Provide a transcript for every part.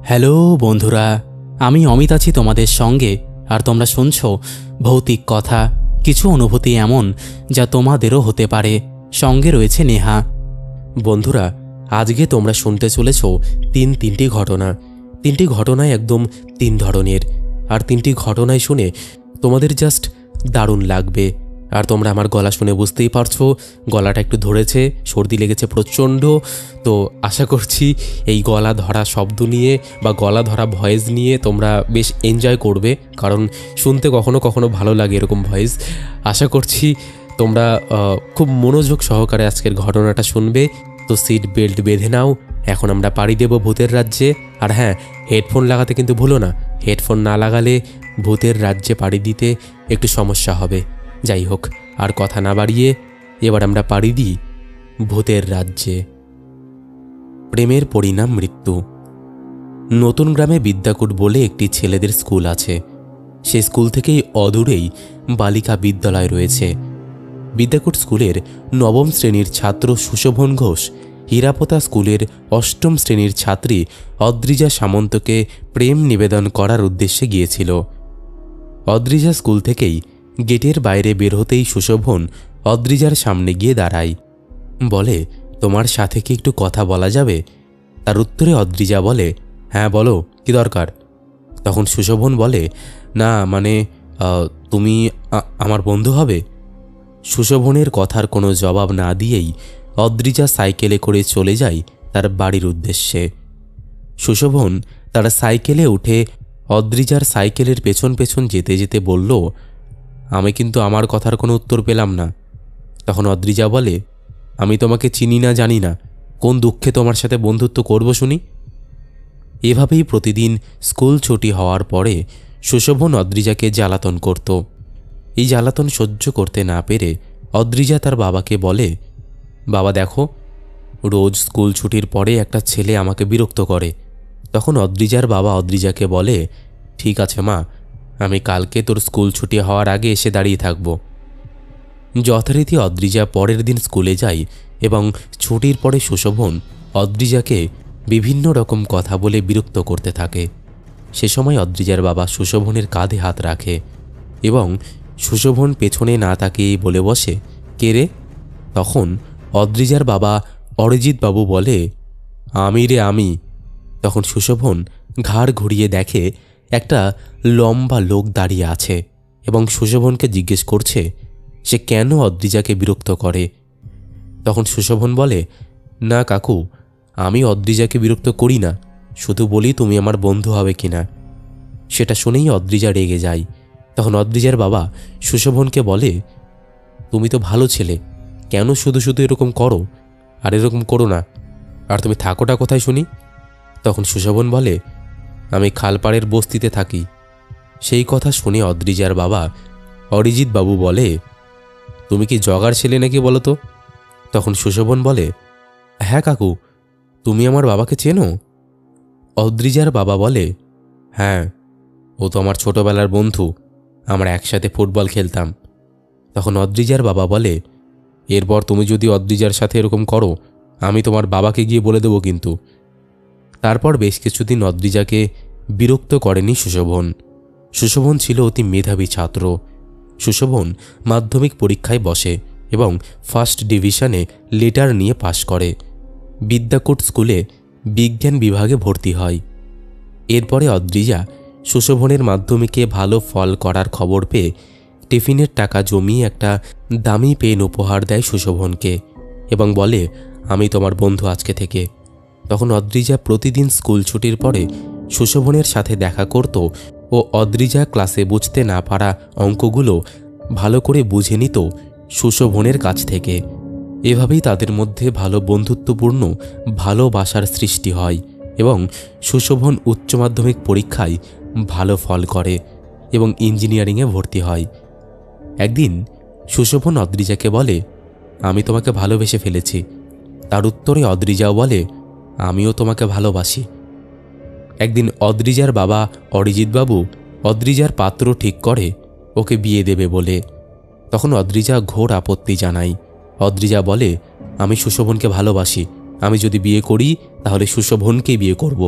Hello বন্ধুরা, আমি অমিত আছি তোমাদের সঙ্গে। আর তোমরা শুনছো ভৌতিক কথা, কিছু অনুভূতি এমন যা তোমাদেরও হতে পারে। সঙ্গে রয়েছে নেহা। বন্ধুরা, আজকে তোমরা শুনতে চলেছ তিনটি ঘটনা। তিনটি ঘটনায় একদম তিন ধরনের, আর তিনটি ঘটনায় শুনে তোমাদের জাস্ট দারুণ লাগবে। আর তোমরা আমার গলা শুনে বুঝতেই পারছো, গলাটা একটু ধরেছে, সর্দি লেগেছে প্রচণ্ড। তো আশা করছি এই গলা ধরা শব্দ নিয়ে বা গলা ধরা ভয়েস নিয়ে তোমরা বেশ এনজয় করবে, কারণ শুনতে কখনো কখনো ভালো লাগে এরকম ভয়েস। আশা করছি তোমরা খুব মনোযোগ সহকারে আজকের ঘটনাটা শুনবে। তো সিট বেল্ট বেঁধে নাও, এখন আমরা পাড়ি দেব ভূতের রাজ্যে। আর হ্যাঁ, হেডফোন লাগাতে কিন্তু ভুলো না, হেডফোন না লাগালে ভূতের রাজ্যে পাড়ি দিতে একটু সমস্যা হবে। যাই হোক, আর কথা না বাড়িয়ে এবার আমরা পাড়ি দিই ভূতের রাজ্যে। প্রেমের পরিণাম মৃত্যু। নতুন গ্রামে বিদ্যাকূট বলে একটি ছেলেদের স্কুল আছে। সেই স্কুল থেকেই অদূরেই বালিকা বিদ্যালয় রয়েছে। বিদ্যাকূট স্কুলের নবম শ্রেণীর ছাত্র সুশোভন ঘোষ হীরাপোতা স্কুলের অষ্টম শ্রেণীর ছাত্রী অদ্রিজা সামন্তকে প্রেম নিবেদন করার উদ্দেশ্যে গিয়েছিল। অদ্রিজা স্কুল থেকেই গেটের বাইরে বের হতেই সুশোভন অদ্রিজার সামনে গিয়ে দাঁড়ায়। বলে, তোমার সাথে কি একটু কথা বলা যাবে? তার উত্তরে অদ্রিজা বলে, হ্যাঁ বলো, কি দরকার? তখন সুশোভন বলে, না মানে তুমি আমার বন্ধু হবে। সুশোভনের কথার কোনো জবাব না দিয়েই অদ্রিজা সাইকেলে করে চলে যায় তার বাড়ির উদ্দেশ্যে। সুশোভন তার সাইকেলে উঠে অদ্রিজার সাইকেলের পেছন পেছন যেতে যেতে বলল, আমি কিন্তু আমার কথার কোনো উত্তর পেলাম না। তখন অদ্রিজা বলে, আমি তোমাকে চিনি না, জানি না, কোন দুঃখে তোমার সাথে বন্ধুত্ব করব শুনি। এভাবেই প্রতিদিন স্কুল ছুটি হওয়ার পরে সুশোভন অদ্রিজাকে জ্বালাতন করত। এই জ্বালাতন সহ্য করতে না পেরে অদ্রিজা তার বাবাকে বলে, বাবা দেখো, রোজ স্কুল ছুটির পরে একটা ছেলে আমাকে বিরক্ত করে। তখন অদ্রিজার বাবা অদ্রিজাকে বলে, ঠিক আছে মা, আমি কালকে তোর স্কুল ছুটি হওয়ার আগে এসে দাঁড়িয়ে থাকব। যথারীতি অদ্রিজা পরের দিন স্কুলে যায় এবং ছুটির পরে সুশোভন অদ্রিজাকে বিভিন্ন রকম কথা বলে বিরক্ত করতে থাকে। সে সময় অদ্রিজার বাবা সুশোভনের কাঁধে হাত রাখে এবং সুশোভন পেছনে না তাকিয়েই বলে বসে, কে রে? তখন অদ্রিজার বাবা অরিজিৎবাবু বলে, আমি রে আমি। তখন সুশোভন ঘাড় ঘুরিয়ে দেখে একটা লম্বা লোক দাঁড়িয়ে আছে এবং সুশোভনকে জিজ্ঞেস করছে সে কেন অদ্রিজাকে বিরক্ত করে। তখন সুশোভন বলে, না কাকু, আমি অদ্রিজাকে বিরক্ত করি না, শুধু বলি তুমি আমার বন্ধু হবে কিনা। সেটা শুনেই অদ্রিজা রেগে যায়। তখন অদ্রিজার বাবা সুশোভনকে বলে, তুমি তো ভালো ছেলে, কেন শুধু শুধু এরকম করো? আর এরকম করো না। আর তুমি থাকোটা কোথায় শুনি? তখন সুশোভন বলে, আমি খালপাড়ের বস্তিতে থাকি। সেই কথা শুনে অদ্রিজার বাবা অরিজিৎবাবু বলে, তুমি কি জগার ছেলে নাকি বলো তো? তখন সুশোভন বলে, হ্যাঁ কাকু, তুমি আমার বাবাকে চেনো? অদ্রিজার বাবা বলে, হ্যাঁ, ও তো আমার ছোটবেলার বন্ধু, আমরা একসাথে ফুটবল খেলতাম। তখন অদ্রিজার বাবা বলে, এরপর তুমি যদি অদ্রিজার সাথে এরকম করো, আমি তোমার বাবাকে গিয়ে বলে দেবো কিন্তু। তারপর বেশ কিছুদিন অদ্রিজাকে বিরক্ত করেনি সুশোভন। সুশোভন ছিল অতি মেধাবী ছাত্র। সুশোভন মাধ্যমিক পরীক্ষায় বসে এবং ফার্স্ট ডিভিশনে লেটার নিয়ে পাশ করে। বিদ্যাকূট স্কুলে বিজ্ঞান বিভাগে ভর্তি হয়। এরপরে অদ্রিজা সুশোভনের মাধ্যমিকে ভালো ফল করার খবর পেয়ে টিফিনের টাকা জমিয়ে একটা দামি পেন উপহার দেয় সুশোভনকে এবং বলে, আমি তোমার বন্ধু আজকে থেকে। তখন অদ্রিজা প্রতিদিন স্কুল ছুটির পরে সুশোভনের সাথে দেখা করত ও অদ্রিজা ক্লাসে বুঝতে না পারা অঙ্কগুলো ভালো করে বুঝে নিত সুশোভনের কাছ থেকে। এভাবেই তাদের মধ্যে ভালো বন্ধুত্বপূর্ণ ভালোবাসার সৃষ্টি হয় এবং সুশোভন উচ্চ মাধ্যমিক পরীক্ষায় ভালো ফল করে এবং ইঞ্জিনিয়ারিংয়ে ভর্তি হয়। একদিন সুশোভন অদ্রিজাকে বলে, আমি তোমাকে ভালোবেসে ফেলেছি। তার উত্তরে অদ্রিজাও বলে, আমিও তোমাকে ভালোবাসি। একদিন অদ্রিজার বাবা অরিজিৎবাবু অদ্রিজার পাত্র ঠিক করে ওকে বিয়ে দেবে বলে। তখন অদ্রিজা ঘোর আপত্তি জানায়। অদ্রিজা বলে, আমি সুশোভনকে ভালোবাসি, আমি যদি বিয়ে করি তাহলে সুশোভনকেই বিয়ে করব।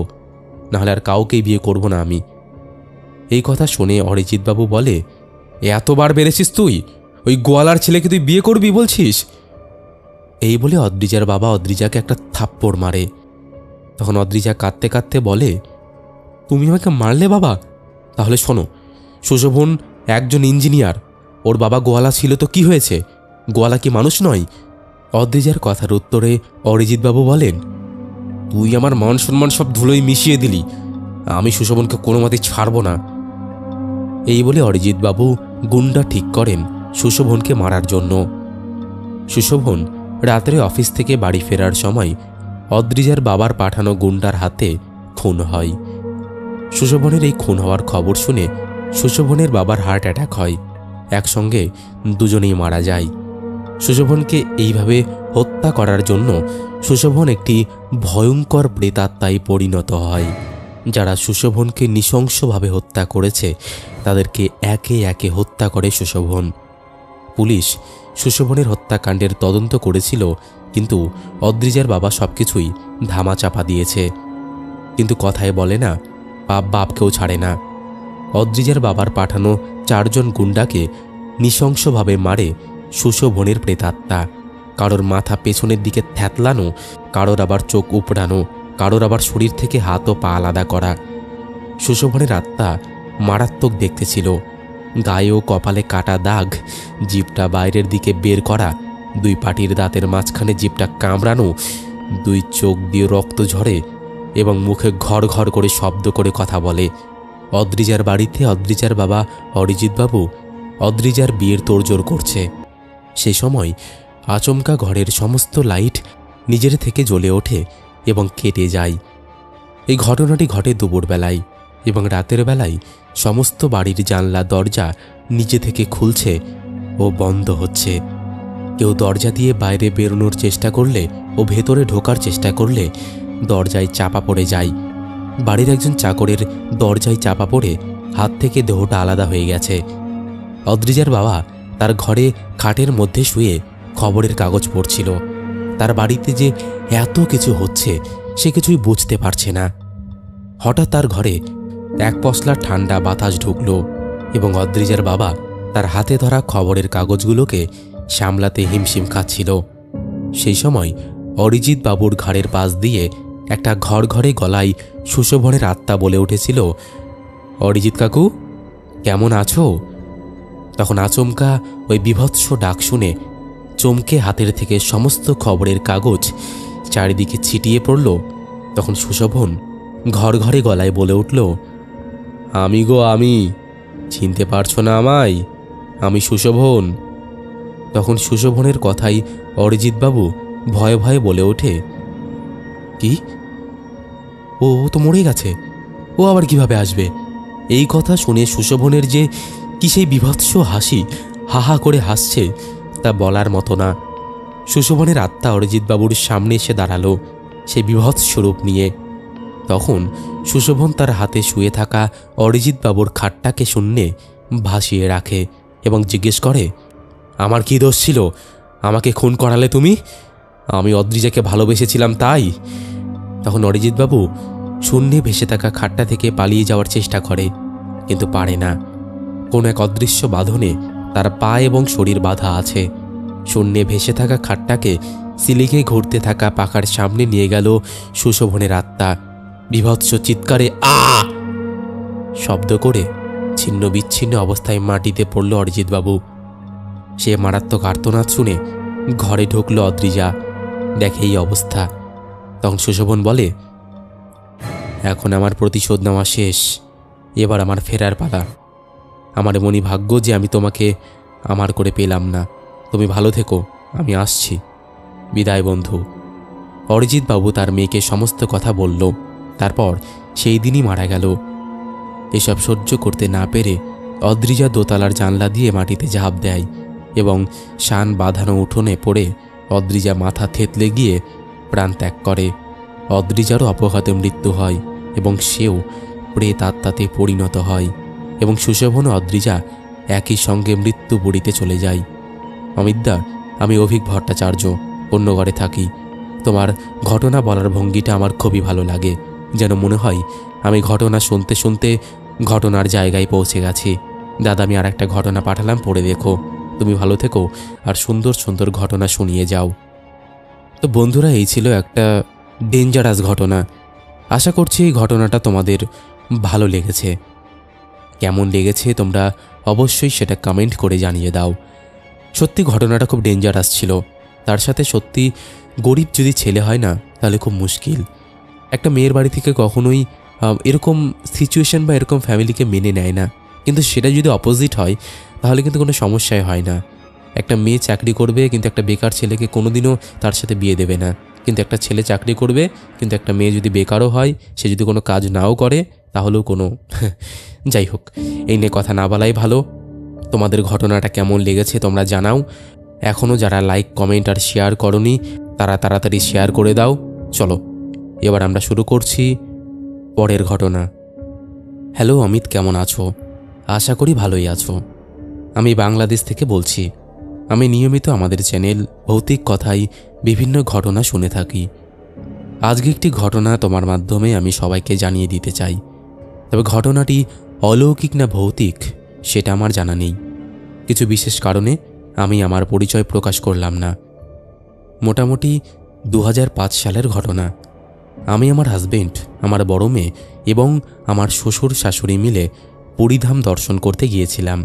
নাহলে আর কাউকেই বিয়ে করব না আমি। এই কথা শুনে অরিজিৎবাবু বলে, এতবার বেড়েছিস তুই? ওই গোয়ালার ছেলেকে তুই বিয়ে করবি বলছিস? এই বলে অদ্রিজার বাবা অদ্রিজাকে একটা থাপ্পড় মারে। তখন অদ্রিজা কাঁদতে কাঁদতে বলে, তুমি আমাকে মারলে বাবা? তাহলে শোনো, সুশোভন একজন ইঞ্জিনিয়ার, ওর বাবা গোয়ালা ছিল তো কি হয়েছে? গোয়ালা কি মানুষ নয়? অদ্রিজার কথার উত্তরে অরিজিৎবাবু বলেন, তুই আমার মান সম্মান সব ধুলোয় মিশিয়ে দিলি। আমি সুশোভনকে কোনো মতেই ছাড়ব না। এই বলে অরিজিৎবাবু গুন্ডা ঠিক করেন সুশোভনকে মারার জন্য। সুশোভন রাত্রে অফিস থেকে বাড়ি ফেরার সময় অদ্রিজার বাবার পাঠানো গুন্ডার হাতে খুন হয়। সুশোভনের এই খুন হওয়ার খবর শুনে সুশোভনের বাবার হার্ট অ্যাটাক হয়। একসঙ্গে দুজনেই মারা যায়। সুশোভনকে এইভাবে হত্যা করার জন্য সুশোভন একটি ভয়ঙ্কর প্রেতাত্মায় পরিণত হয়। যারা সুশোভনকে নৃশংসভাবে হত্যা করেছে তাদেরকে একে একে হত্যা করে সুশোভন। পুলিশ সুশোভনের হত্যাকাণ্ডের তদন্ত করেছিল, কিন্তু অদ্রিজার বাবা সবকিছুই ধামাচাপা দিয়েছে। কিন্তু কথায় বলে না, পাপ বাপকেও ছাড়ে না। অদ্রিজার বাবার পাঠানো 4 জন গুন্ডাকে নৃশংসভাবে মারে সুশোভনের প্রেতাত্মা। কারোর মাথা পেছনের দিকে থ্যাতলানো, কারোর আবার চোখ উপড়ানো, কারোর আবার শরীর থেকে হাত ও পা আলাদা করা। সুশোভনের আত্মা মারাত্মক দেখতে ছিল। গায়ে ও কপালে কাটা দাগ, জিভটা বাইরের দিকে বের করা, 2 পাটির দাঁতের মাঝখানে জিভটা কামড়ানো, 2 চোখ দিয়ে রক্ত ঝরে এবং মুখে ঘর ঘর করে শব্দ করে কথা বলে। অদ্রিজার বাড়িতে অদ্রিজার বাবা অরিজিৎবাবু অদ্রিজার বিয়ের তোড়জোড় করছে। সেই সময় আচমকা ঘরের সমস্ত লাইট নিজের থেকে জ্বলে ওঠে এবং কেটে যায়। এই ঘটনাটি ঘটে দুপুরবেলায় এবং রাতের বেলায় সমস্ত বাড়ির জানলা দরজা নিজে থেকে খুলছে ও বন্ধ হচ্ছে। কেউ দরজা দিয়ে বাইরে বেরোনোর চেষ্টা করলে ও ভেতরে ঢোকার চেষ্টা করলে দরজায় চাপা পড়ে যায়। বাড়ির একজন চাকরের দরজায় চাপা পড়ে হাত থেকে দেহটা আলাদা হয়ে গেছে। অদ্রিজার বাবা তার ঘরে খাটের মধ্যে শুয়ে খবরের কাগজ পড়ছিল। তার বাড়িতে যে এত কিছু হচ্ছে সে কিছুই বুঝতে পারছে না। হঠাৎ তার ঘরে এক পশলা ঠান্ডা বাতাস ঢুকল এবং অদ্রিজার বাবা তার হাতে ধরা খবরের কাগজগুলোকে সামলাতে হিমশিম খাচ্ছিল। সেই সময় অরিজিৎ বাবুর ঘাড়ের পাশ দিয়ে একটা ঘরে গলায় সুশোভনের আত্মা বলে উঠেছিল, অরিজিৎ কাকু, কেমন আছো? তখন আচমকা ওই বিভৎস ডাক শুনে চমকে হাতের থেকে সমস্ত খবরের কাগজ চারিদিকে ছিটিয়ে পড়ল। তখন সুশোভন ঘরে গলায় বলে উঠল, আমি গো আমি, চিনতে পারছো না আমায়? আমি সুশোভন। তখন সুশোভনের কথাই অরিজিৎবাবু ভয়ে ভয়ে বলে ওঠে, কি? ও তো মরে গেছে, ও আবার কিভাবে আসবে? এই কথা শুনে সুশোভনের যে কি সেই বিভৎস হাসি হাহা করে হাসছে তা বলার মতো না। সুশোভনের আত্মা অরিজিৎবাবুর সামনে এসে দাঁড়ালো সেই বিভৎস স্বরূপ নিয়ে। তখন সুশোভন তার হাতে শুয়ে থাকা অরিজিৎবাবুর খাটটাকে শূন্যে ভাসিয়ে রাখে এবং জিজ্ঞেস করে, আমার কি দোষ ছিল? আমাকে খুন করালে তুমি? আমি অদ্রিজাকে ভালোবেসেছিলাম তাই? তখন অরিজিৎবাবু শূন্যে ভেসে থাকা খাটটা থেকে পালিয়ে যাওয়ার চেষ্টা করে, কিন্তু পারে না। কোন এক অদৃশ্য বাঁধনে তার পা এবং শরীর বাঁধা আছে। শূন্যে ভেসে থাকা খাটটাকে সিলিকে ঘুরতে থাকা পাখার সামনে নিয়ে গেল সুশোভনের আত্মা। বিভৎস চিৎকারে আ শব্দ করে ছিন্ন বিচ্ছিন্ন অবস্থায় মাটিতে পড়ল অরিজিৎবাবু। সে মারাত্মক আর্তনাদ শুনে ঘরে ঢুকল অদ্রিজা, দেখে এই অবস্থা। তখন সুশোভন বলে, এখন আমার প্রতিশোধ নেওয়া শেষ, এবার আমার ফেরার পালা। আমার এমনই ভাগ্য যে আমি তোমাকে আমার করে পেলাম না। তুমি ভালো থেকো, আমি আসছি, বিদায় বন্ধু। অরিজিৎবাবু তার মেয়েকে সমস্ত কথা বলল। তারপর সেই দিনই মারা গেল। এসব সহ্য করতে না পেরে অদ্রিজা দোতলার জানলা দিয়ে মাটিতে ঝাঁপ দেয় এবং শান বাঁধানো উঠোনে পড়ে অদ্রিজা মাথা থেতলে গিয়ে প্রাণ ত্যাগ করে। অদ্রিজারও অপঘাতে মৃত্যু হয় এবং সেও প্রেত আত্মাতে পরিণত হয় এবং সুশোভন ও অদ্রিজা একই সঙ্গে মৃত্যু বুড়িতে চলে যায়। অমিতদা, আমি অভিক ভট্টাচার্য, অন্য ঘরে থাকি। তোমার ঘটনা বলার ভঙ্গিটা আমার খুবই ভালো লাগে, যেন মনে হয় আমি ঘটনা শুনতে শুনতে ঘটনার জায়গায় পৌঁছে গেছি। দাদা, আমি আর একটা ঘটনা পাঠালাম, পড়ে দেখো। তুমি ভালো থেকো আর সুন্দর সুন্দর ঘটনা শুনিয়ে যাও। তো বন্ধুরা, এই ছিল একটা ডেঞ্জারাস ঘটনা। আশা করছি এই ঘটনাটা তোমাদের ভালো লেগেছে। কেমন লেগেছে তোমরা অবশ্যই সেটা কমেন্ট করে জানিয়ে দাও। সত্যি ঘটনাটা খুব ডেঞ্জারাস ছিল। তার সাথে সত্যি গরিব যদি ছেলে হয় না, তাহলে খুব মুশকিল। একটা মেয়ের বাড়ি থেকে কখনোই এরকম সিচুয়েশন বা এরকম ফ্যামিলিকে মেনে নেয় না, কিন্তু সেটা যদি অপোজিট হয় তাহলে কিন্তু কোনো সমস্যাই হয় না। একটা মেয়ে চাকরি করবে কিন্তু একটা বেকার ছেলেকে কোনোদিনও তার সাথে বিয়ে দেবে না, কিন্তু একটা ছেলে চাকরি করবে কিন্তু একটা মেয়ে যদি বেকারও হয়, সে যদি কোনো কাজ নাও করে, তাহলেও কোনো যাই হোক, এই নিয়ে কথা না বলাই ভালো। তোমাদের ঘটনাটা কেমন লেগেছে তোমরা জানাও। এখনও যারা লাইক, কমেন্ট আর শেয়ার করনি, তারা তাড়াতাড়ি শেয়ার করে দাও। চলো এবার আমরা শুরু করছি পরের ঘটনা। হ্যালো অমিত, কেমন আছো? আশা করি ভালোই আছো। আমি বাংলাদেশ থেকে বলছি। আমি নিয়মিত আমাদের চ্যানেল ভৌতিক কথায় বিভিন্ন ঘটনা শুনে থাকি। আজকে একটি ঘটনা তোমার মাধ্যমে আমি সবাইকে জানিয়ে দিতে চাই। তবে ঘটনাটি অলৌকিক না ভৌতিক সেটা আমার জানা নেই। কিছু বিশেষ কারণে আমি আমার পরিচয় প্রকাশ করলাম না। মোটামুটি 2005 সালের ঘটনা। আমি, আমার হাজবেন্ড, আমার বড় মেয়ে এবং আমার শ্বশুর শাশুড়ি মিলে পুরীধাম দর্শন করতে গিয়েছিলাম।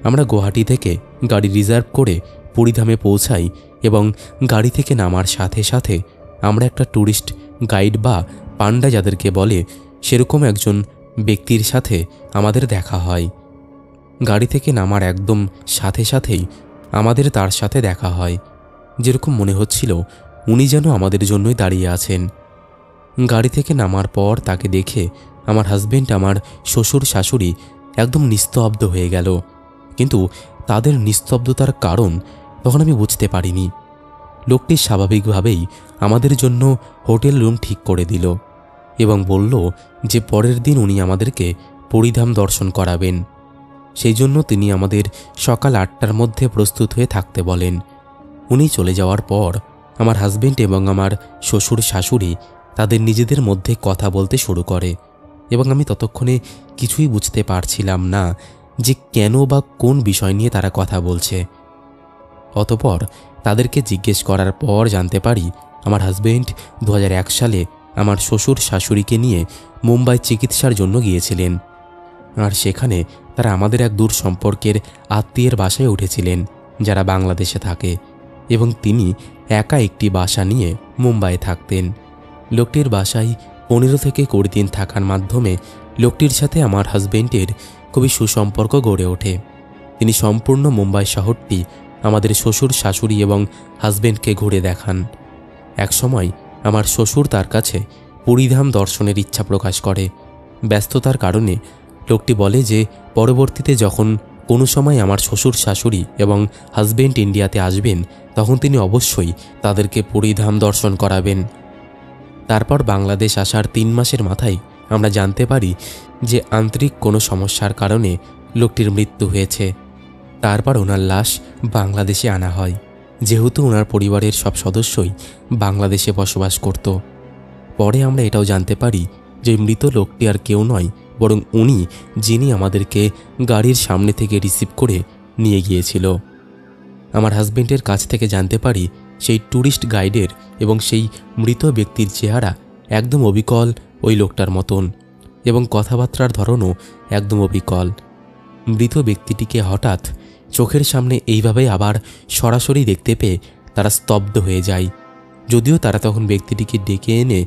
আমরা গুয়াহাটি থেকে গাড়ি রিজার্ভ করে পুরীধামে পৌঁছাই এবং গাড়ি থেকে নামার সাথে সাথে আমরা একটা ট্যুরিস্ট গাইড বা পান্ডা যাদেরকে বলে, সেরকম একজন ব্যক্তির সাথে আমাদের দেখা হয়। গাড়ি থেকে নামার একদম সাথে সাথেই আমাদের তার সাথে দেখা হয়। যেরকম মনে হচ্ছিল উনি যেন আমাদের জন্যই দাঁড়িয়ে আছেন। গাড়ি থেকে নামার পর তাকে দেখে আমার হাজবেন্ড, আমার শ্বশুর শাশুড়ি একদম নিস্তব্ধ হয়ে গেল। কিন্তু তাদের নিস্তব্ধতার কারণ তখন আমি বুঝতে পারিনি। লোকটি স্বাভাবিকভাবেই আমাদের জন্য হোটেল রুম ঠিক করে দিল এবং বলল যে পরের দিন উনি আমাদেরকে পুরীধাম দর্শন করাবেন। সেই জন্য তিনি আমাদের সকাল 8টার মধ্যে প্রস্তুত হয়ে থাকতে বলেন। উনি চলে যাওয়ার পর আমার হাজবেন্ড এবং আমার শ্বশুর শাশুড়ি তাদের নিজেদের মধ্যে কথা বলতে শুরু করে এবং আমি ততক্ষণে কিছুই বুঝতে পারছিলাম না যে কেন বা কোন বিষয় নিয়ে তারা কথা বলছে। অতঃপর তাদেরকে জিজ্ঞেস করার পর জানতে পারি আমার হাজবেন্ড 2001 সালে আমার শ্বশুর শাশুড়িকে নিয়ে মুম্বাই চিকিৎসার জন্য গিয়েছিলেন। আর সেখানে তারা আমাদের এক দূর সম্পর্কের আত্মীয়ের বাসায় উঠেছিলেন যারা বাংলাদেশে থাকে, এবং তিনি একা একটি বাসা নিয়ে মুম্বাইয়ে থাকতেন। লোকটির বাসায় 15 থেকে 20 দিন থাকার মাধ্যমে লোকটির সাথে আমার হাজবেন্ডের খুবই সুসম্পর্ক গড়ে ওঠে। তিনি সম্পূর্ণ মুম্বাই শহরটি আমাদের শ্বশুর শাশুড়ি এবং হাজবেন্ডকে ঘুরে দেখান। এক সময় আমার শ্বশুর তার কাছে পুরীধাম দর্শনের ইচ্ছা প্রকাশ করে। ব্যস্ততার কারণে লোকটি বলে যে পরবর্তীতে যখন কোনো সময় আমার শ্বশুর শাশুড়ি এবং হাজবেন্ড ইন্ডিয়াতে আসবেন, তখন তিনি অবশ্যই তাদেরকে পুরীধাম দর্শন করাবেন। তারপর বাংলাদেশ আসার 3 মাসের মাথায় আমরা জানতে পারি যে আন্তরিক কোনো সমস্যার কারণে লোকটির মৃত্যু হয়েছে। তারপর ওনার লাশ বাংলাদেশে আনা হয়, যেহেতু ওনার পরিবারের সব সদস্যই বাংলাদেশে বসবাস করত। পরে আমরা এটাও জানতে পারি যে মৃত লোকটি আর কেউ নয়, বরং উনি যিনি আমাদেরকে গাড়ির সামনে থেকে রিসিভ করে নিয়ে গিয়েছিল। আমার হাজবেন্ডের কাছ থেকে জানতে পারি সেই ট্যুরিস্ট গাইডের এবং সেই মৃত ব্যক্তির চেহারা একদম অবিকল ওই লোকটার মতন, এবং কথাবার্তার ধরনও একদম অবিকল। মৃত ব্যক্তিটিকে হঠাৎ চোখের সামনে এইভাবে আবার সরাসরি দেখতে পেয়ে তারা স্তব্ধ হয়ে যায়। যদিও তারা তখন ব্যক্তিটিকে ডেকে এনে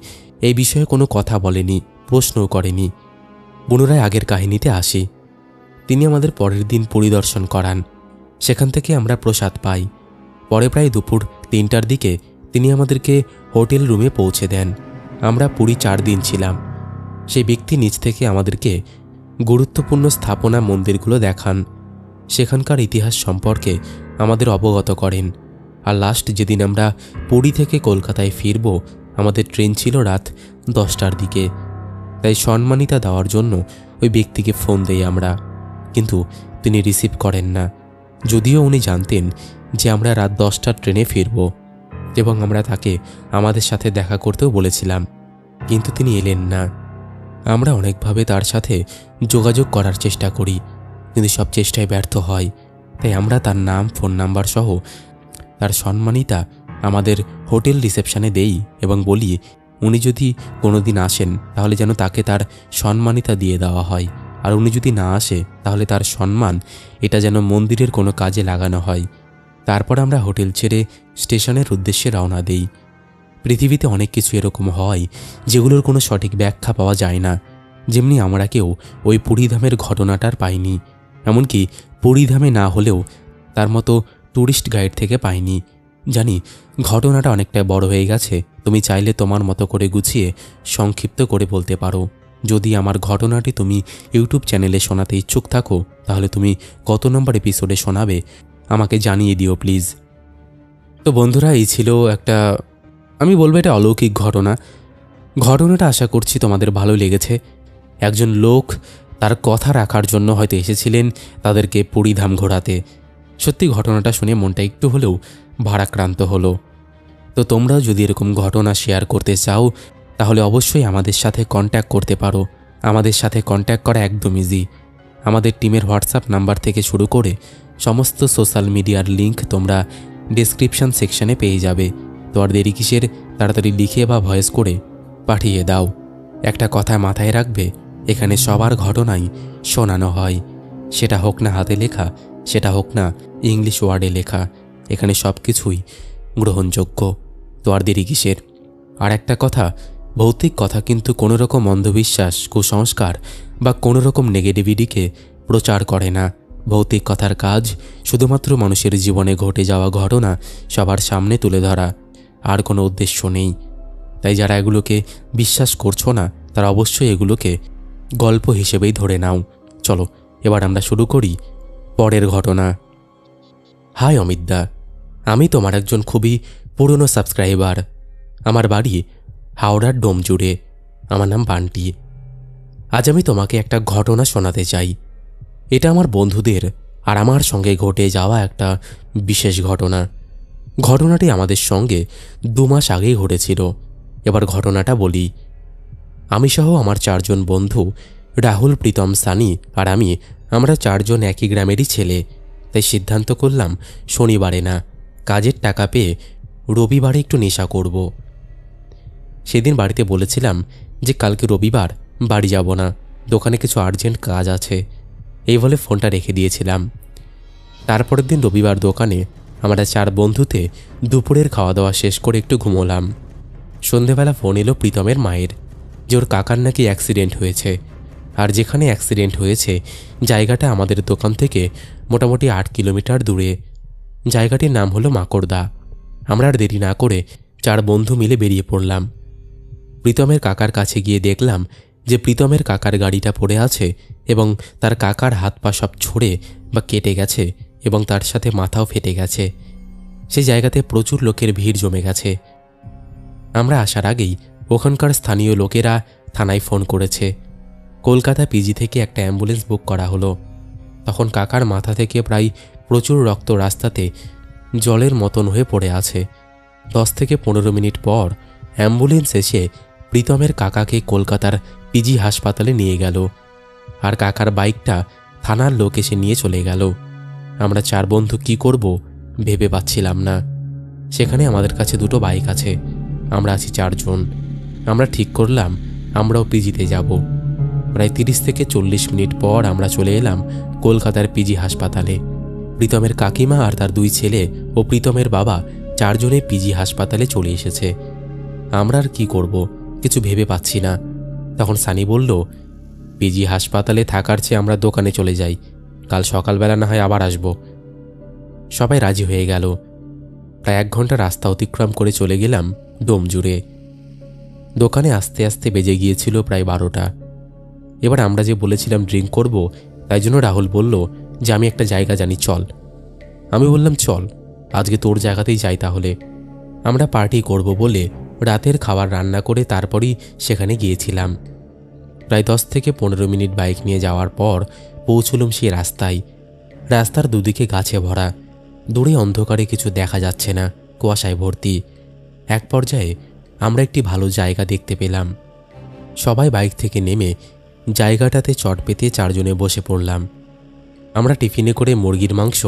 এই বিষয়ে কোনো কথা বলেনি, প্রশ্নও করেনি। পুনরায় আগের কাহিনীতে আসি। তিনি আমাদের পরের দিন পরিদর্শন করান। সেখান থেকে আমরা প্রসাদ পাই। পরে প্রায় দুপুর 3টার দিকে তিনি আমাদেরকে হোটেল রুমে পৌঁছে দেন। আমরা পুরী 4 দিন ছিলাম। সেই ব্যক্তি নিজ থেকে আমাদেরকে গুরুত্বপূর্ণ স্থাপনা মন্দিরগুলো দেখান, সেখানকার ইতিহাস সম্পর্কে আমাদের অবগত করেন। আর লাস্ট যেদিন আমরা পুরী থেকে কলকাতায় ফিরব, আমাদের ট্রেন ছিল রাত 10টার দিকে। তাই সম্মানিতা দেওয়ার জন্য ওই ব্যক্তিকে ফোন দেই আমরা, কিন্তু তিনি রিসিভ করেন না। যদিও উনি জানতেন যে আমরা রাত 10টার ট্রেনে ফিরব এবং আমরা তাকে আমাদের সাথে দেখা করতেও বলেছিলাম, কিন্তু তিনি এলেন না। আমরা অনেকভাবে তার সাথে যোগাযোগ করার চেষ্টা করি, কিন্তু সব চেষ্টায় ব্যর্থ হয়। তাই আমরা তার নাম, ফোন নাম্বার সহ তার সম্মানিতা আমাদের হোটেল রিসেপশনে দেই এবং বলি উনি যদি কোনো দিন আসেন তাহলে যেন তাকে তার সম্মানিতা দিয়ে দেওয়া হয়, আর উনি যদি না আসে তাহলে তার সম্মান এটা যেন মন্দিরের কোনো কাজে লাগানো হয়। তারপর আমরা হোটেল ছেড়ে স্টেশনের উদ্দেশ্যে রওনা দেই। পৃথিবীতে অনেক কিছু এরকম হয় যেগুলোর কোনো সঠিক ব্যাখ্যা পাওয়া যায় না। যেমনি আমরা কেউ ওই পুরীধামের ঘটনাটার পাইনি, এমনকি পুরীধামে না হলেও তার মতো ট্যুরিস্ট গাইড থেকে পাইনি। জানি ঘটনাটা অনেকটা বড় হয়ে গেছে, তুমি চাইলে তোমার মতো করে গুছিয়ে সংক্ষিপ্ত করে বলতে পারো। যদি আমার ঘটনাটি তুমি ইউটিউব চ্যানেলে শোনাতে ইচ্ছুক থাকো তাহলে তুমি কত নম্বর এপিসোডে শোনাবে আমাকে জানিয়ে দিও প্লিজ। তো বন্ধুরা, এই ছিল একটা, আমি বলবো এটা অলৌকিক ঘটনাটা আশা করছি তোমাদের ভালো লেগেছে। একজন লোক তার কথা রাখার জন্য হয়তো এসেছিলেন তাদেরকে পুরীধাম ঘোরাতে। সত্যি ঘটনাটা শুনে মনটা একটু হলেও ভারাক্রান্ত হলো। তো তোমরাও যদি এরকম ঘটনা শেয়ার করতে চাও তাহলে অবশ্যই আমাদের সাথে কন্ট্যাক্ট করতে পারো। আমাদের সাথে কন্ট্যাক্ট করা একদম ইজি। আমাদের টিমের হোয়াটসঅ্যাপ নাম্বার থেকে শুরু করে সমস্ত সোশ্যাল মিডিয়ার লিঙ্ক তোমরা ডেসক্রিপশন সেকশনে পেয়ে যাবে। তো আর দেরি কিসের, তাড়াতাড়ি লিখে বা ভয়েস করে পাঠিয়ে দাও। একটা কথা মাথায় রাখবে, এখানে সবার ঘটনাই শোনানো হয়, সেটা হোক না হাতে লেখা, সেটা হোক না ইংলিশ ওয়ার্ডে লেখা, এখানে সব কিছুই গ্রহণযোগ্য। তো আর দেরি কিসের। আর একটা কথা, ভৌতিক কথা কিন্তু কোনো রকম অন্ধবিশ্বাস, কুসংস্কার বা কোনো রকম নেগেটিভিটিকে প্রচার করে না। ভৌতিক কথার কাজ শুধুমাত্র মানুষের জীবনে ঘটে যাওয়া ঘটনা সবার সামনে তুলে ধরা, আর কোনো উদ্দেশ্য নেই। তাই যারা এগুলোকে বিশ্বাস করছো না তারা অবশ্যই এগুলোকে গল্প হিসেবেই ধরে নাও। চলো এবার আমরা শুরু করি পরের ঘটনা। হাই অমিতদা, আমি তোমার একজন খুবই পুরনো সাবস্ক্রাইবার। আমার বাড়ি হাওড়ার ডোমজুড়ে। আমার নাম বান্টি। আজ আমি তোমাকে একটা ঘটনা শোনাতে চাই। এটা আমার বন্ধুদের আর আমার সঙ্গে ঘটে যাওয়া একটা বিশেষ ঘটনা। ঘটনাটি আমাদের সঙ্গে 2 মাস আগেই ঘটেছিল। এবার ঘটনাটা বলি। আমি সহ আমার 4 জন বন্ধু, রাহুল, প্রীতম, সানি আর আমরা 4 জন একই গ্রামেরই ছেলে। তাই সিদ্ধান্ত করলাম শনিবারে না, কাজের টাকা পেয়ে রবিবারে একটু নেশা করব। সেদিন বাড়িতে বলেছিলাম যে কালকে রবিবার বাড়ি যাব না, দোকানে কিছু আর্জেন্ট কাজ আছে, এই বলে ফোনটা রেখে দিয়েছিলাম। তারপরের দিন রবিবার দোকানে আমরা 4 বন্ধুতে দুপুরের খাওয়া দাওয়া শেষ করে একটু ঘুমোলাম। সন্ধেবেলা ফোন এলো প্রীতমের মায়ের যে ওর কাকার নাকি অ্যাক্সিডেন্ট হয়েছে, আর যেখানে অ্যাক্সিডেন্ট হয়েছে জায়গাটা আমাদের দোকান থেকে মোটামুটি 8 কিলোমিটার দূরে। জায়গাটির নাম হলো মাকড়দা। আমরা আর দেরি না করে 4 বন্ধু মিলে বেরিয়ে পড়লাম। প্রীতমের কাকার কাছে গিয়ে দেখলাম যে প্রীতমের কাকার গাড়িটা পড়ে আছে এবং তার কাকার হাত পা সব ছড়ে বা কেটে গেছে এবং তার সাথে মাথাও ফেটে গেছে। সেই জায়গাতে প্রচুর লোকের ভিড় জমে গেছে। আমরা আসার আগেই ওখানকার স্থানীয় লোকেরা থানায় ফোন করেছে। কলকাতা পিজি থেকে একটা অ্যাম্বুলেন্স বুক করা হলো। তখন কাকার মাথা থেকে প্রায় প্রচুর রক্ত রাস্তাতে জলের মতন হয়ে পড়ে আছে। 10 থেকে 15 মিনিট পর অ্যাম্বুলেন্স এসে প্রীতমের কাকাকে কলকাতার পিজি হাসপাতালে নিয়ে গেল, আর কাকার বাইকটা থানার লোক এসে নিয়ে চলে গেল। আমরা 4 বন্ধু কি করব ভেবে পাচ্ছিলাম না। সেখানে আমাদের কাছে 2টো বাইক আছে, আমরা আছি 4 জন। আমরা ঠিক করলাম আমরাও পিজিতে যাব। প্রায় 30 থেকে 40 মিনিট পর আমরা চলে এলাম কলকাতার পিজি হাসপাতালে। প্রীতমের কাকিমা আর তার 2 ছেলে ও প্রীতমের বাবা 4 জনে পিজি হাসপাতালে চলে এসেছে। আমরা আর কি করব কিছু ভেবে পাচ্ছি না। তখন সানি বলল, পিজি হাসপাতালে থাকার চেয়ে আমরা দোকানে চলে যাই, কাল সকালবেলা না হয় আবার আসব। সবাই রাজি হয়ে গেল। প্রায় 1 ঘন্টা রাস্তা অতিক্রম করে চলে গেলাম ডোমজুড়ে। দোকানে আস্তে আস্তে বেজে গিয়েছিল প্রায় 12টা। এবার আমরা যে বলেছিলাম ড্রিঙ্ক করব, তাই জন্য রাহুল বলল যে আমি একটা জায়গা জানি, চল। আমি বললাম চল, আজকে তোর জায়গাতেই যাই তাহলে। আমরা পার্টি করব বলে রাতের খাবার রান্না করে তারপরই সেখানে গিয়েছিলাম। প্রায় 10 থেকে 15 মিনিট বাইক নিয়ে যাওয়ার পর পৌঁছলুম সেই রাস্তায়। রাস্তার দুদিকে গাছে ভরা, দূরে অন্ধকারে কিছু দেখা যাচ্ছে না, কুয়াশায় ভর্তি। এক পর্যায়ে আমরা একটি ভালো জায়গা দেখতে পেলাম। সবাই বাইক থেকে নেমে জায়গাটাতে চট পেতে চারজনে বসে পড়লাম। আমরা টিফিনে করে মুরগির মাংস,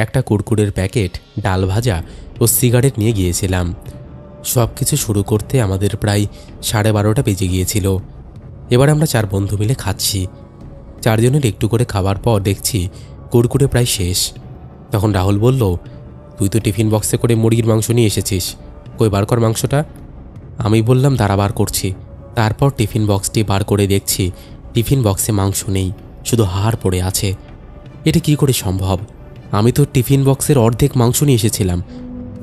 একটা কুরকুরের প্যাকেট, ডাল ভাজা ও সিগারেট নিয়ে গিয়েছিলাম। সব কিছু শুরু করতে আমাদের প্রায় 12:30 বেজে গিয়েছিল। এবার আমরা 4 বন্ধু মিলে খাচ্ছি। চারজনের একটু করে খাবার পর দেখছি কুরকুরে প্রায় শেষ। তখন রাহুল বলল, তুই তো টিফিন বক্সে করে মুরগির মাংস নিয়ে এসেছিস, কই বার কর মাংসটা। আমি বললাম, দাঁড়া বার করছি। তারপর টিফিন বক্সটি বার করে দেখছি টিফিন বক্সে মাংস নেই, শুধু হাড় পড়ে আছে। এটা কি করে সম্ভব? আমি তো টিফিন বক্সের অর্ধেক মাংস নিয়ে এসেছিলাম,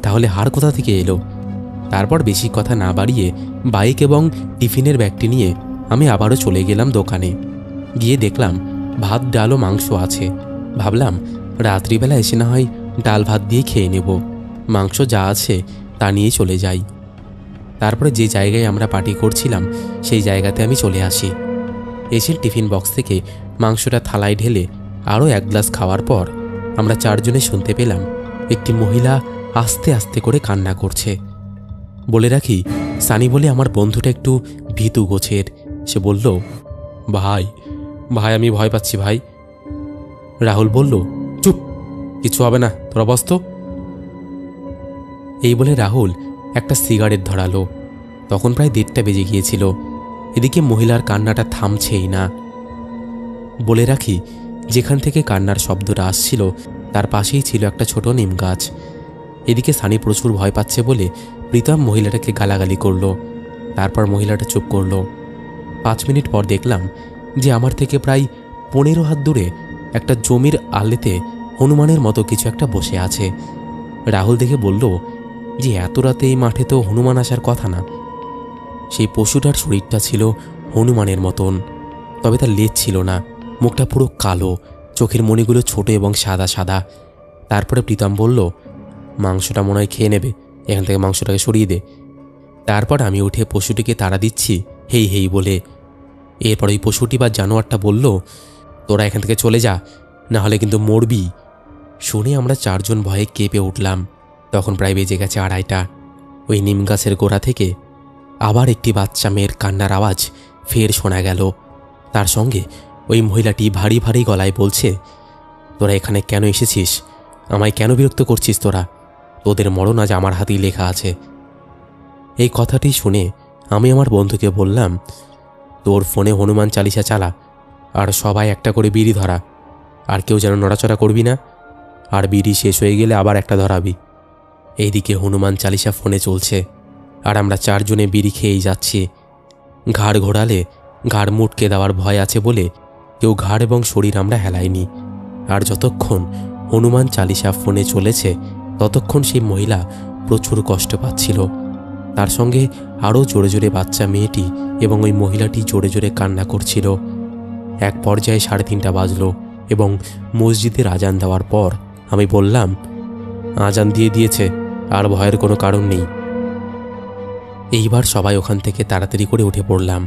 তাহলে হাড় কোথা থেকে এলো? তারপর বেশি কথা না বাড়িয়ে বাইক এবং টিফিনের ব্যাগটি নিয়ে আমি আবারও চলে গেলাম দোকানে। গিয়ে দেখলাম ভাত, ডাল ও মাংস আছে। ভাবলাম রাত্রিবেলা এসে না হয় ডাল ভাত দিয়ে খেয়ে নেব, মাংস যা আছে তা নিয়ে চলে যাই। তারপরে যে জায়গায় আমরা পার্টি করছিলাম সেই জায়গাতে আমি চলে আসি। এসে টিফিন বক্স থেকে মাংসটা থালায় ঢেলে আরও 1 গ্লাস খাওয়ার পর আমরা চারজনে শুনতে পেলাম একটি মহিলা আস্তে আস্তে করে কান্না করছে। বলে রাখি, সানি বলে আমার বন্ধুটা একটু ভীতু গোছের। সে বলল, ভাই ভাই আমি ভয় পাচ্ছি ভাই। রাহুল বলল, চুপ, কিছু হবে না, তোরা বস তো। এই বলে রাহুল একটা সিগারেট ধরালো। তখন প্রায় 1:30 বেজে গিয়েছিল। এদিকে মহিলার কান্নাটা থামছেই না। বলে রাখি, যেখান থেকে কান্নার শব্দটা আসছিল তার পাশেই ছিল একটা ছোট নিম গাছ। এদিকে সানি প্রচুর ভয় পাচ্ছে বলে প্রীতম মহিলাটাকে গালাগালি করলো। তারপর মহিলাটা চুপ করলো। 5 মিনিট পর দেখলাম যে আমার থেকে প্রায় 15 হাত দূরে একটা জমির আলেতে হনুমানের মতো কিছু একটা বসে আছে। রাহুল দেখে বলল যে এত রাতে এই মাঠে তো হনুমান আসার কথা না। সেই পশুটার শরীরটা ছিল হনুমানের মতন, তবে তার লেজ ছিল না, মুখটা পুরো কালো, চোখের মণিগুলো ছোট এবং সাদা সাদা। তারপরে প্রীতম বলল, মাংসটা মনে হয় খেয়ে নেবে, এখান থেকে মাংসটাকে সরিয়ে দে। তারপর আমি উঠে পশুটিকে তাড়া দিচ্ছি হেই হেই বলে। এরপর ওই পশুটি বা জানোয়ারটা বলল, তোরা এখান থেকে চলে যা, না হলে কিন্তু মরবি। শুনে আমরা চারজন ভয়ে কেঁপে উঠলাম। তখন প্রায় বেজে গেছে 2:30। ওই নিম গাছের গোড়া থেকে আবার একটি বাচ্চা মেয়ের কান্নার আওয়াজ ফের শোনা গেল। তার সঙ্গে ওই মহিলাটি ভারী ভারী গলায় বলছে, তোরা এখানে কেন এসেছিস? আমায় কেন বিরক্ত করছিস তোরা? তোদের মরণ আজ আমার হাতেই লেখা আছে। এই কথাটি শুনে আমি আমার বন্ধুকে বললাম, তোর ফোনে হনুমান চালিসা চালা, আর সবাই একটা করে বিড়ি ধরা, আর কেউ যেন নড়াচড়া করবি না, আর বিড়ি শেষ হয়ে গেলে আবার একটা ধরাবি। এইদিকে হনুমান চালিসা ফোনে চলছে, আর আমরা চারজনে বিড়ি খেয়েই যাচ্ছি। ঘাড় ঘোরালে ঘাড় মুটকে দেওয়ার ভয় আছে বলে কেউ ঘাড় এবং শরীর আমরা হেলাইনি। আর যতক্ষণ হনুমান চালিসা ফোনে চলেছে ততক্ষণ সেই মহিলা প্রচুর কষ্ট পাচ্ছিল। তার সঙ্গে আরও জোরে জোরে বাচ্চা মেয়েটি এবং ওই মহিলাটি জোরে জোরে কান্না করছিল। এক পর্যায়ে 3:30 বাজলো এবং মসজিদের আজান দেওয়ার পর আমি বললাম, আজান দিয়ে দিয়েছে, আর ভয়ের কোনো কারণ নেই। এইবার সবাই ওখান থেকে তাড়াতাড়ি করে উঠে পড়লাম।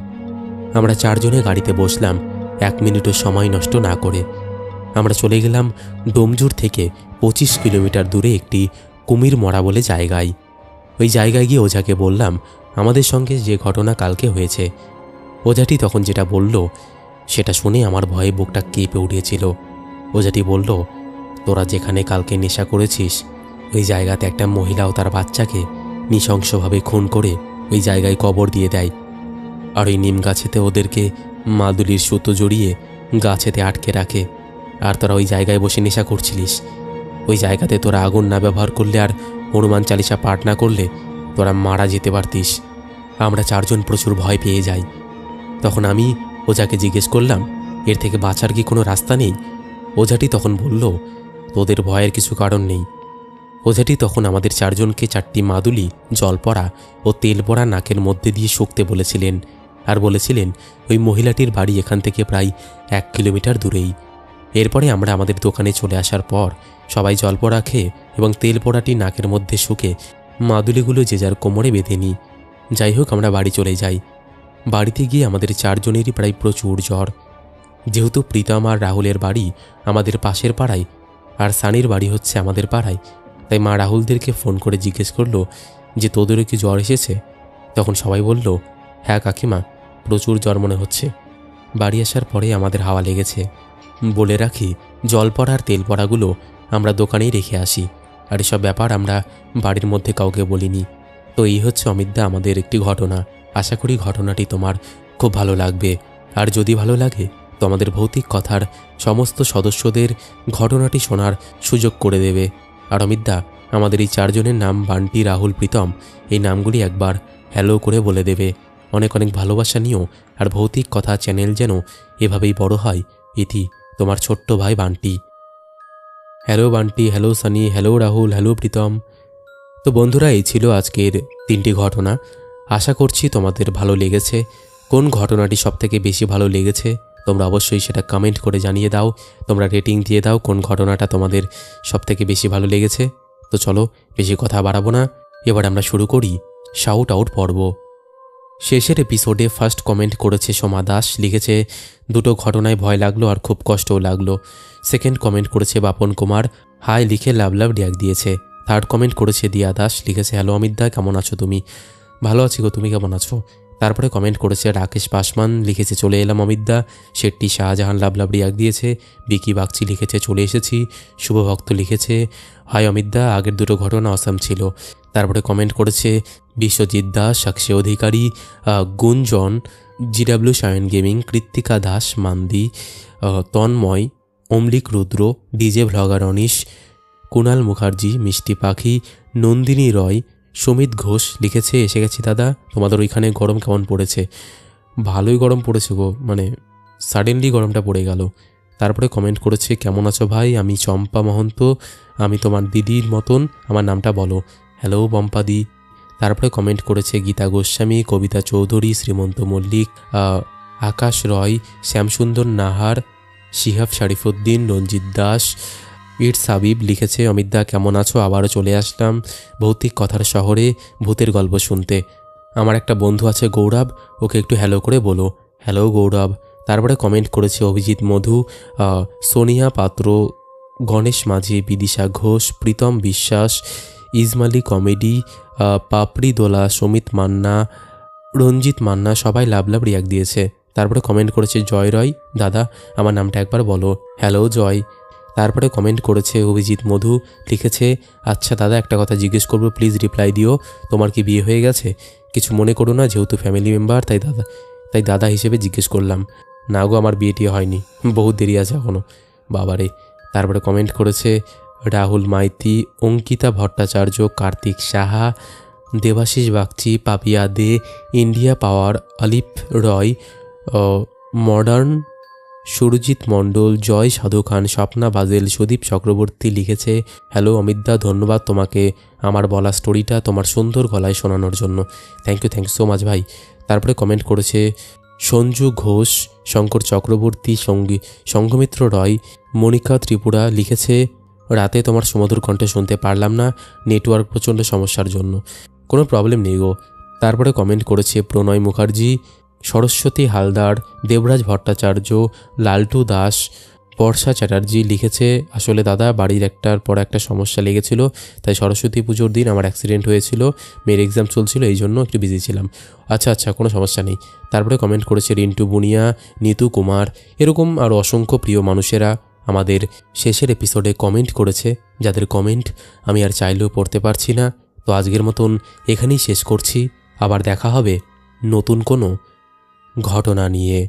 আমরা চারজনে গাড়িতে বসলাম 1 মিনিটও সময় নষ্ট না করে। আমরা চলে গেলাম ডোমজুর থেকে 25 কিলোমিটার দূরে একটি কুমির মরা বলে জায়গায়। ওই জায়গায় গিয়ে ওঝাকে বললাম আমাদের সঙ্গে যে ঘটনা কালকে হয়েছে। ওঝাটি তখন যেটা বলল সেটা শুনে আমার ভয়ে বুকটা কেঁপে উঠেছিল। ওঝাটি বলল, তোরা যেখানে কালকে নেশা করেছিস ওই জায়গাতে একটা মহিলা ও তার বাচ্চাকে নৃশংসভাবে খুন করে ওই জায়গায় কবর দিয়ে দেয়, আর ওই নিম গাছেতে ওদেরকে মাদুলির সুতো জড়িয়ে গাছেতে আটকে রাখে। আর তোরা ওই জায়গায় বসে নেশা করছিলিস। ওই জায়গাতে তোরা আগুন না ব্যবহার করলে আর হনুমান চালিসা পাঠ না করলে তোরা মারা যেতে পারতিস। আমরা চারজন প্রচুর ভয় পেয়ে যাই। তখন আমি ওঝাকে জিজ্ঞেস করলাম, এর থেকে বাঁচার কি কোনো রাস্তা নেই? ওঝাটি তখন বলল, তোদের ভয়ের কিছু কারণ নেই। ওঝাটি তখন আমাদের চারজনকে 4টি মাদুলি, জলপড়া ও তেল পড়া নাকের মধ্যে দিয়ে শুকতে বলেছিলেন, আর বলেছিলেন ওই মহিলাটির বাড়ি এখান থেকে প্রায় 1 কিলোমিটার দূরেই। এরপরে আমরা আমাদের দোকানে চলে আসার পর সবাই জলপড়া খেয়ে এবং তেল পোড়াটি নাকের মধ্যে শুকে মাদুলিগুলো যে যার কোমরে বেঁধে নিই। যাই হোক, আমরা বাড়ি চলে যাই। বাড়িতে গিয়ে আমাদের চারজনেরই প্রায় প্রচুর জ্বর। যেহেতু প্রীতম আর রাহুলের বাড়ি আমাদের পাশের পাড়ায় আর সানির বাড়ি হচ্ছে আমাদের পাড়ায়, তাই মা রাহুলদেরকে ফোন করে জিজ্ঞেস করলো যে তোদেরও কি জ্বর এসেছে? তখন সবাই বলল, হ্যাঁ কাকিমা, প্রচুর জ্বর মনে হচ্ছে। বাড়ি আসার পরে আমাদের হাওয়া লেগেছে। বলে রাখি, জল পড়া আর তেল পড়াগুলো আমরা দোকানেই রেখে আসি, আর এসব ব্যাপার আমরা বাড়ির মধ্যে কাউকে বলিনি। তো এই হচ্ছে অমিতদা আমাদের একটি ঘটনা। আশা করি ঘটনাটি তোমার খুব ভালো লাগবে, আর যদি ভালো লাগে তো আমাদের ভৌতিক কথার সমস্ত সদস্যদের ঘটনাটি শোনার সুযোগ করে দেবে। আর অমিতদা আমাদের এই 4 জনের নাম বান্টি, রাহুল, প্রীতম, এই নামগুলি একবার হ্যালো করে বলে দেবে। অনেক অনেক ভালোবাসা নিও, আর ভৌতিক কথা চ্যানেল যেন এভাবেই বড় হয়। ইতি তোমার ছোট্ট ভাই Bunty. Hello Bunty, hello Sunny, hello Rahul, hello Pritam. তো বন্ধুরা, এই ছিল আজকের 3টি ঘটনা। আশা করছি তোমাদের ভালো লেগেছে। কোন ঘটনাটি সবথেকে বেশি ভালো লেগেছে তোমরা অবশ্যই সেটা কমেন্ট করে জানিয়ে দাও। তোমরা রেটিং দিয়ে দাও কোন ঘটনাটা তোমাদের সবথেকে বেশি ভালো লেগেছে। তো চলো, বেশি কথা বাড়াবো না, এবার আমরা শুরু করি শাউট আউট পর্ব। শেষের এপিসোডে ফার্স্ট কমেন্ট করেছে সোমা দাস, লিখেছে 2টো ঘটনায় ভয় লাগলো আর খুব কষ্টও লাগলো। সেকেন্ড কমেন্ট করেছে বাপন কুমার, হাই লিখে লাভ লাভ রিয়াক দিয়েছে। থার্ড কমেন্ট করেছে দিয়া দাস, লিখেছে হ্যালো অমিতদা, কেমন আছো তুমি? ভালো আছি গো, তুমি কেমন আছো? তারপরে কমেন্ট করেছে রাকেশ পাসওয়ান, লিখেছে চলে এলাম অমিতদা। শেট্টি শাহজাহান লাভ লাভ রিয়াক দিয়েছে। বিকি বাগচি লিখেছে চলে এসেছি। শুভভক্ত লিখেছে হাই অমিতদা, আগের 2টো ঘটনা অসাম ছিল। তারপরে কমেন্ট করেছে Biswajit Das, Sakshi Adhikari, Gunjan, GW Sayan gaming, Krittika Das, Mandi, Tanmoy, Amlik Rudra, DJ vlogger Anish, Kunal Mukherjee, Mishti Pakhi, Nandini রয়, সুমিত ঘোষ লিখেছে এসে গেছি দাদা, তোমাদের ওইখানে গরম কেমন পড়েছে? ভালোই গরম পড়েছে গো, মানে সাডেনলি গরমটা পড়ে গেল। তারপরে কমেন্ট করেছে কেমন আছো ভাই, আমি চম্পা মহন্ত, আমি তোমার দিদির মতন, আমার নামটা বলো। হ্যালো বম্পাদি। তারপরে কমেন্ট করেছে গীতা গোস্বামী, কবিতা চৌধুরী, শ্রীমন্ত মল্লিক, আকাশ রয়, শ্যামসুন্দর নাহার, শিহাব শরীফুদ্দিন, রঞ্জিত দাস, ইটস হাবিব লিখেছে অমিতদা কেমন আছো, আবারও চলে আসলাম ভৌতিক কথার শহরে ভূতের গল্প শুনতে। আমার একটা বন্ধু আছে গৌরব, ওকে একটু হ্যালো করে বলো। হ্যালো গৌরব। তারপরে কমেন্ট করেছে অভিজিৎ মধু, সোনিয়া পাত্র, গণেশ মাঝি, বিদিশা ঘোষ, প্রীতম বিশ্বাস, ইজমালি কমেডি, পাপড়ি দোলা, সমিত মান্না, রঞ্জিত মান্না, সবাই লাভ লাভ রিয়াক দিয়েছে। তারপরে কমেন্ট করেছে জয় রয়, দাদা আমার নামটা একবার বলো। হ্যালো জয়। তারপরে কমেন্ট করেছে অভিজিৎ মধু, লিখেছে আচ্ছা দাদা একটা কথা জিজ্ঞেস করবো, প্লিজ রিপ্লাই দিও, তোমার কি বিয়ে হয়ে গেছে? কিছু মনে করো না, যেহেতু ফ্যামিলি মেম্বার তাই দাদা হিসেবে জিজ্ঞেস করলাম। না গো, আমার বিয়েটি হয়নি, বহুত দেরি আছে এখনও, বাবারে। তারপরে কমেন্ট করেছে রাহুল মাইতি, অঙ্কিতা ভট্টাচার্য, কার্তিক সাহা, দেবাশিস বাগচি, পাপিয়া দে, ইন্ডিয়া পাওয়ার, আলিপ রয়, মডার্ন, সুরজিৎ মণ্ডল, জয় সাধু খান, স্বপ্না বাজেল, সুদীপ চক্রবর্তী লিখেছে হ্যালো অমিতদা, ধন্যবাদ তোমাকে আমার বলা স্টোরিটা তোমার সুন্দর গলায় শোনানোর জন্য। থ্যাংক ইউ সো মাচ ভাই। তারপরে কমেন্ট করেছে সঞ্জু ঘোষ, শঙ্কর চক্রবর্তী, সঙ্গমিত্র রয়, মনিকা ত্রিপুরা লিখেছে রাতে তোমার সুমধুর কণ্ঠে শুনতে পারলাম না, নেটওয়ার্ক প্রচণ্ড সমস্যার জন্য। কোনো প্রবলেম নেই গো। তারপরে কমেন্ট করেছে প্রণয় মুখার্জি, সরস্বতী হালদার, দেবরাজ ভট্টাচার্য, লালটু দাস, বর্ষা চ্যাটার্জি লিখেছে আসলে দাদা বাড়ির একটার পর একটা সমস্যা লেগেছিল, তাই সরস্বতী পুজোর দিন আমার অ্যাক্সিডেন্ট হয়েছিল, মেয়ের এক্সাম চলছিল, এই জন্য একটু বিজি ছিলাম। আচ্ছা কোনো সমস্যা নেই। তারপরে কমেন্ট করেছে রিন্টু বুনিয়া, নিতু কুমার, এরকম আরও অসংখ্য প্রিয় মানুষেরা আমাদের শেষের এপিসোডে কমেন্ট করেছে, যাদের কমেন্ট আমি আর চাইলেও পড়তে পারছি না। তো আজকের মতন এখানেই শেষ করছি, আবার দেখা হবে নতুন কোনো ঘটনা নিয়ে।